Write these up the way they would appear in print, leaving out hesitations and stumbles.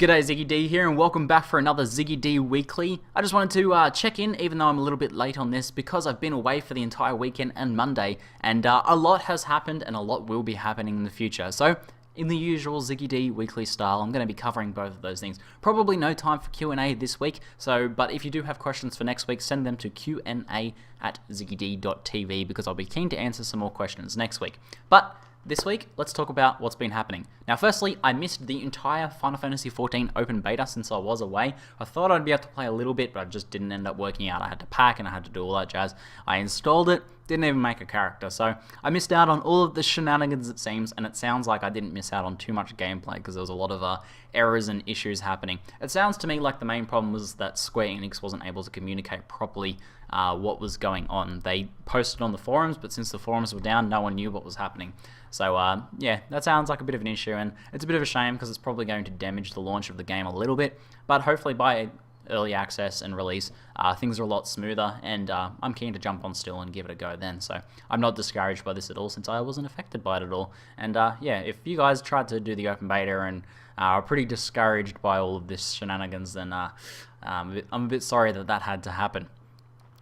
G'day, ZiggyD here, and welcome back for another ZiggyD Weekly. I just wanted to check in, even though I'm a little bit late on this, because I've been away for the entire weekend and Monday, and a lot has happened, and a lot will be happening in the future. So, in the usual ZiggyD Weekly style, I'm going to be covering both of those things. Probably no time for Q&A this week, but if you do have questions for next week, send them to Q&A@ZiggyD.tv, because I'll be keen to answer some more questions next week. But this week, let's talk about what's been happening. Now, firstly, I missed the entire Final Fantasy XIV open beta since I was away. I thought I'd be able to play a little bit, but it just didn't end up working out. I had to pack and I had to do all that jazz. I installed it, didn't even make a character, so I missed out on all of the shenanigans, it seems, and it sounds like I didn't miss out on too much gameplay because there was a lot of errors and issues happening. It sounds to me like the main problem was that Square Enix wasn't able to communicate properly what was going on. They posted on the forums, but since the forums were down, no one knew what was happening. So yeah, that sounds like a bit of an issue, and it's a bit of a shame because it's probably going to damage the launch of the game a little bit, but hopefully by early access and release, things are a lot smoother, and I'm keen to jump on still and give it a go then, so I'm not discouraged by this at all since I wasn't affected by it at all. And yeah, if you guys tried to do the open beta and are pretty discouraged by all of this shenanigans, then I'm a bit sorry that that had to happen.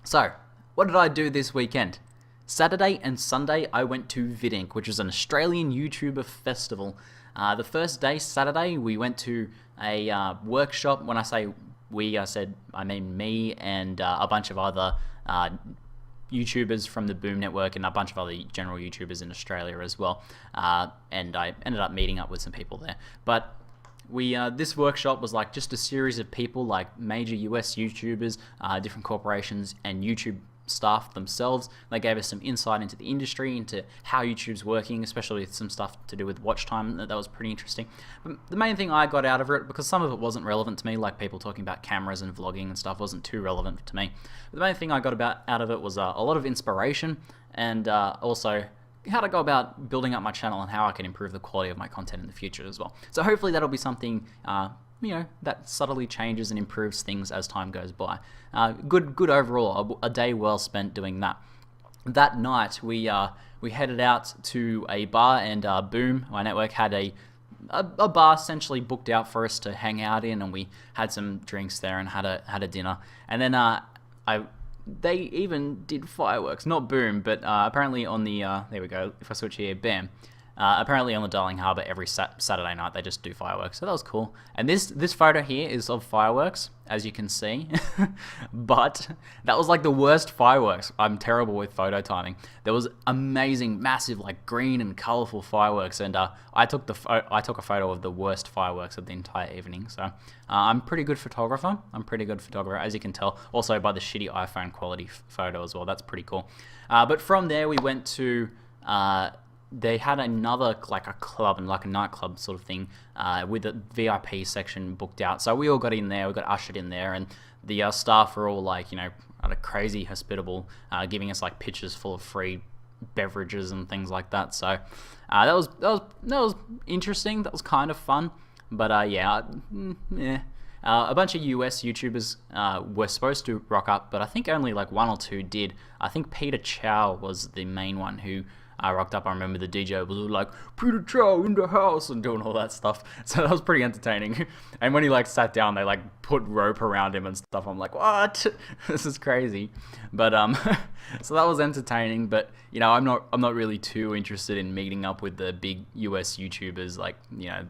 So, what did I do this weekend? Saturday and Sunday, I went to VidInc, which is an Australian YouTuber festival. The first day, Saturday, we went to a workshop. When I say we, I mean me and a bunch of other YouTubers from the Boom Network and a bunch of other general YouTubers in Australia as well. And I ended up meeting up with some people there. But this workshop was like just a series of people, like major US YouTubers, different corporations, and YouTube staff themselves. They gave us some insight into the industry, into how YouTube's working, especially with some stuff to do with watch time. That was pretty interesting. But the main thing I got out of it, because some of it wasn't relevant to me, like people talking about cameras and vlogging and stuff wasn't too relevant to me. But the main thing I got out of it was a lot of inspiration, and also how to go about building up my channel and how I can improve the quality of my content in the future as well. So hopefully that'll be something that subtly changes and improves things as time goes by. Good overall, a day well spent doing that. That night, we headed out to a bar, and Boom, my network, had a bar essentially booked out for us to hang out in, and we had some drinks there and had a dinner. And then they even did fireworks, not Boom, but apparently on the there we go. If I switch here, bam. Apparently on the Darling Harbour every Saturday night they just do fireworks, so that was cool. And this photo here is of fireworks, as you can see, but that was like the worst fireworks. I'm terrible with photo timing. There was amazing, massive, like green and colourful fireworks, and I took a photo of the worst fireworks of the entire evening. So I'm a pretty good photographer. As you can tell, also by the shitty iPhone quality photo as well. That's pretty cool. But from there we went to they had another, like a club and like a nightclub sort of thing with a VIP section booked out. So we all got in there, we got ushered in there, and the staff were all like, crazy hospitable, giving us like pitchers full of free beverages and things like that. So that was interesting. That was kind of fun. But yeah. A bunch of US YouTubers were supposed to rock up, but I think only like one or two did. I think Peter Chow was the main one who rocked up. I remember the DJ was like, "Peter Chow in the house," and doing all that stuff. So that was pretty entertaining. And when he like sat down, they like put rope around him and stuff. I'm like, what? This is crazy. But so that was entertaining. But I'm not really too interested in meeting up with the big US YouTubers, like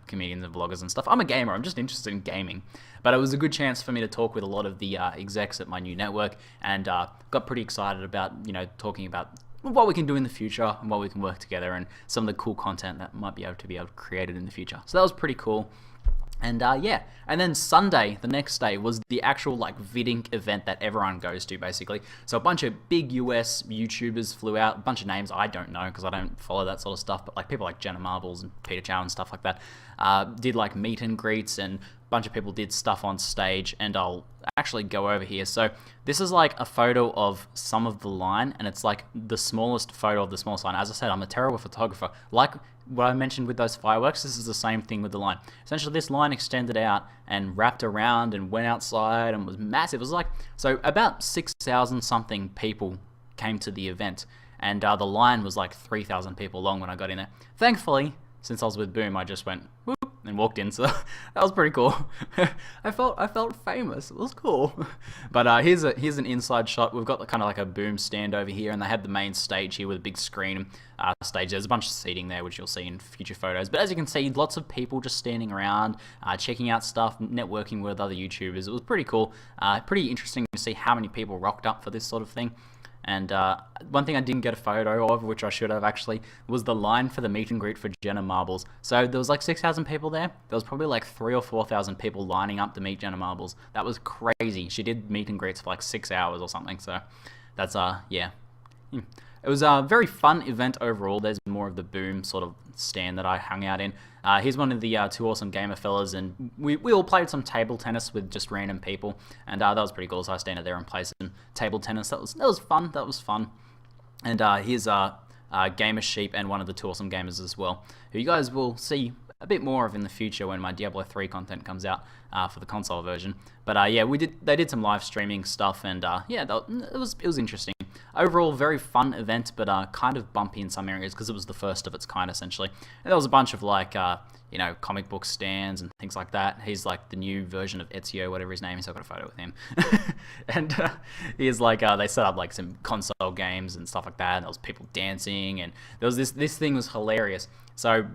comedians and vloggers and stuff. I'm a gamer. I'm just interested in gaming. But it was a good chance for me to talk with a lot of the execs at my new network, and got pretty excited about talking about what we can do in the future and what we can work together, and some of the cool content that might be able to be created in the future. So that was pretty cool. And yeah, and then Sunday, the next day, was the actual like VidInc event that everyone goes to, basically. So a bunch of big US YouTubers flew out, a bunch of names I don't know because I don't follow that sort of stuff, but like people like Jenna Marbles and Peter Chow and stuff like that did like meet and greets, and a bunch of people did stuff on stage, and I'll actually go over here. So this is like a photo of some of the line, and it's like the smallest photo of the smallest line. As I said, I'm a terrible photographer. Like what I mentioned with those fireworks, this is the same thing with the line. Essentially, this line extended out and wrapped around and went outside and was massive. It was like, so about 6,000 something people came to the event, and the line was like 3,000 people long when I got in there. Thankfully, since I was with Boom, I just went whoop and walked in, so that was pretty cool. I felt famous. It was cool. But here's an inside shot. We've got kind of like a boom stand over here, and they had the main stage here with a big screen stage. There's a bunch of seating there, which you'll see in future photos. But as you can see, lots of people just standing around, checking out stuff, networking with other YouTubers. It was pretty cool. Pretty interesting to see how many people rocked up for this sort of thing. And one thing I didn't get a photo of, which I should have actually, was the line for the meet and greet for Jenna Marbles. So there was like 6,000 people there. There was probably like 3,000 or 4,000 people lining up to meet Jenna Marbles. That was crazy. She did meet and greets for like 6 hours or something. So that's yeah. It was a very fun event overall. There's more of the boom sort of stand that I hung out in. Here's one of the two awesome gamer fellas, and we all played some table tennis with just random people, and that was pretty cool. So I stand there and play some table tennis. That was fun. That was fun. And here's Gamer Sheep and one of the two awesome gamers as well, who you guys will see a bit more of in the future when my Diablo 3 content comes out for the console version. But yeah, they did some live streaming stuff, and yeah, it was interesting. Overall, very fun event, but kind of bumpy in some areas because it was the first of its kind, essentially. And there was a bunch of like, you know, comic book stands and things like that. He's like the new version of Ezio, whatever his name is. I've got a photo with him. And he's like, they set up like some console games and stuff like that. And there was people dancing, and there was this thing was hilarious. So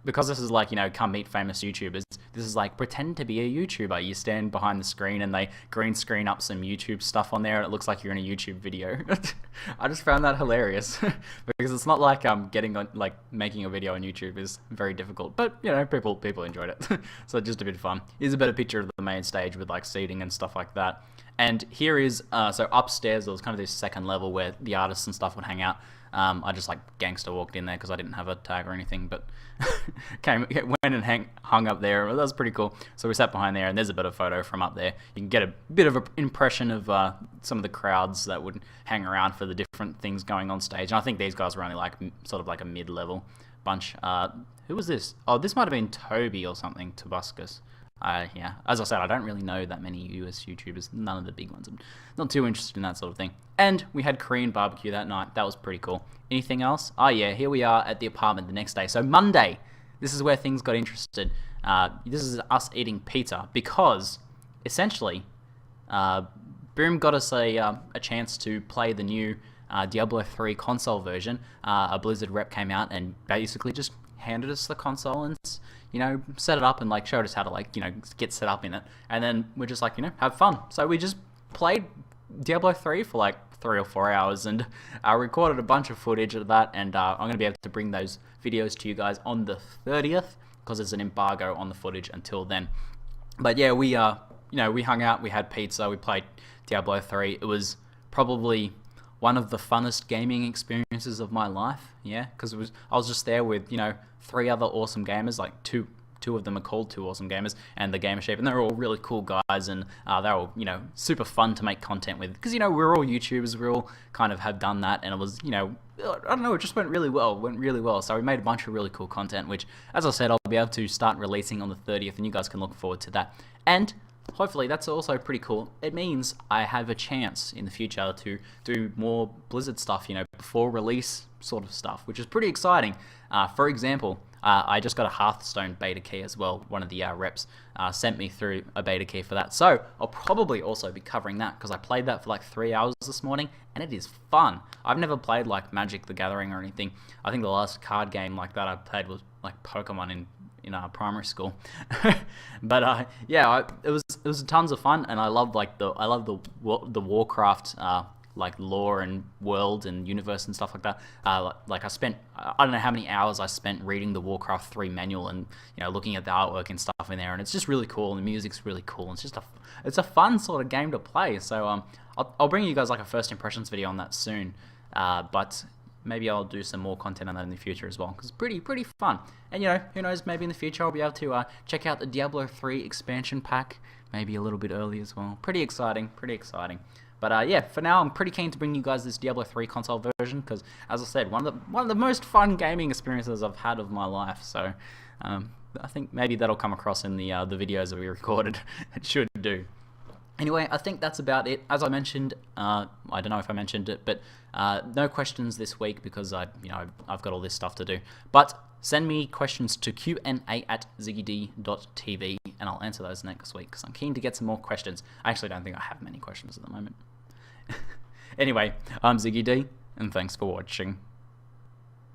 because this is like, you know, come meet famous YouTubers, this is like pretend to be a YouTuber. You stand behind the screen and they green screen up some YouTube stuff on there and it looks like you're in a YouTube video. I just found that hilarious because it's not like getting on, like making a video on YouTube is very difficult, but you know, people enjoyed it. So just a bit of fun. Here's a better picture of the main stage with like seating and stuff like that. And here is, so upstairs there was kind of this second level where the artists and stuff would hang out. I just like gangster walked in there because I didn't have a tag or anything, but went and hung up there. That was pretty cool. So we sat behind there, and there's a better photo from up there. You can get a bit of an impression of some of the crowds that would hang around for the different things going on stage. And I think these guys were only like sort of like a mid-level bunch. Who was this? Oh, this might have been Toby or something, Tobuscus. Yeah, as I said, I don't really know that many US YouTubers, none of the big ones. I'm not too interested in that sort of thing. And we had Korean barbecue that night. That was pretty cool. Anything else? Oh yeah, here we are at the apartment the next day. So Monday, this is where things got interested. This is us eating pizza because, essentially, Boom got us a chance to play the new Diablo 3 console version. A Blizzard rep came out and basically just handed us the console and, you know, set it up and like showed us how to like, you know, get set up in it. And then we're just like, you know, have fun. So we just played Diablo 3 for like 3 or 4 hours and recorded a bunch of footage of that. And I'm going to be able to bring those videos to you guys on the 30th because there's an embargo on the footage until then. But yeah, we, you know, we hung out, we had pizza, we played Diablo 3. It was probably one of the funnest gaming experiences of my life, yeah, because I was just there with, you know, 3 other awesome gamers, like two of them are called 2 awesome gamers, and the Gamer Shape, and they're all really cool guys, and they're all, you know, super fun to make content with, because, you know, we're all YouTubers, we all kind of have done that, and it was, you know, I don't know, it just went really well, so we made a bunch of really cool content, which, as I said, I'll be able to start releasing on the 30th, and you guys can look forward to that, and hopefully that's also pretty cool. It means I have a chance in the future to do more Blizzard stuff, you know, before release sort of stuff, which is pretty exciting. For example, I just got a Hearthstone beta key as well. One of the reps sent me through a beta key for that. So I'll probably also be covering that because I played that for like 3 hours this morning and it is fun. I've never played like Magic the Gathering or anything. I think the last card game like that I played was like Pokemon in primary school. But yeah, it was tons of fun, and I love the Warcraft like lore and world and universe and stuff like that. Like I don't know how many hours I spent reading the Warcraft 3 manual and, you know, looking at the artwork and stuff in there, and it's just really cool, and the music's really cool, and it's a fun sort of game to play. So I'll bring you guys like a first impressions video on that soon. But maybe I'll do some more content on that in the future as well, because it's pretty fun. And, you know, who knows, maybe in the future I'll be able to check out the Diablo 3 expansion pack, maybe a little bit early as well. Pretty exciting. But yeah, for now I'm pretty keen to bring you guys this Diablo 3 console version, because, as I said, one of the most fun gaming experiences I've had of my life. So I think maybe that'll come across in the videos that we recorded. It should do. Anyway, I think that's about it. As I mentioned, I don't know if I mentioned it, but no questions this week because I've got all this stuff to do. But send me questions to Q&A@ZiggyD.tv, and I'll answer those next week because I'm keen to get some more questions. I actually don't think I have many questions at the moment. Anyway, I'm ZiggyD, and thanks for watching.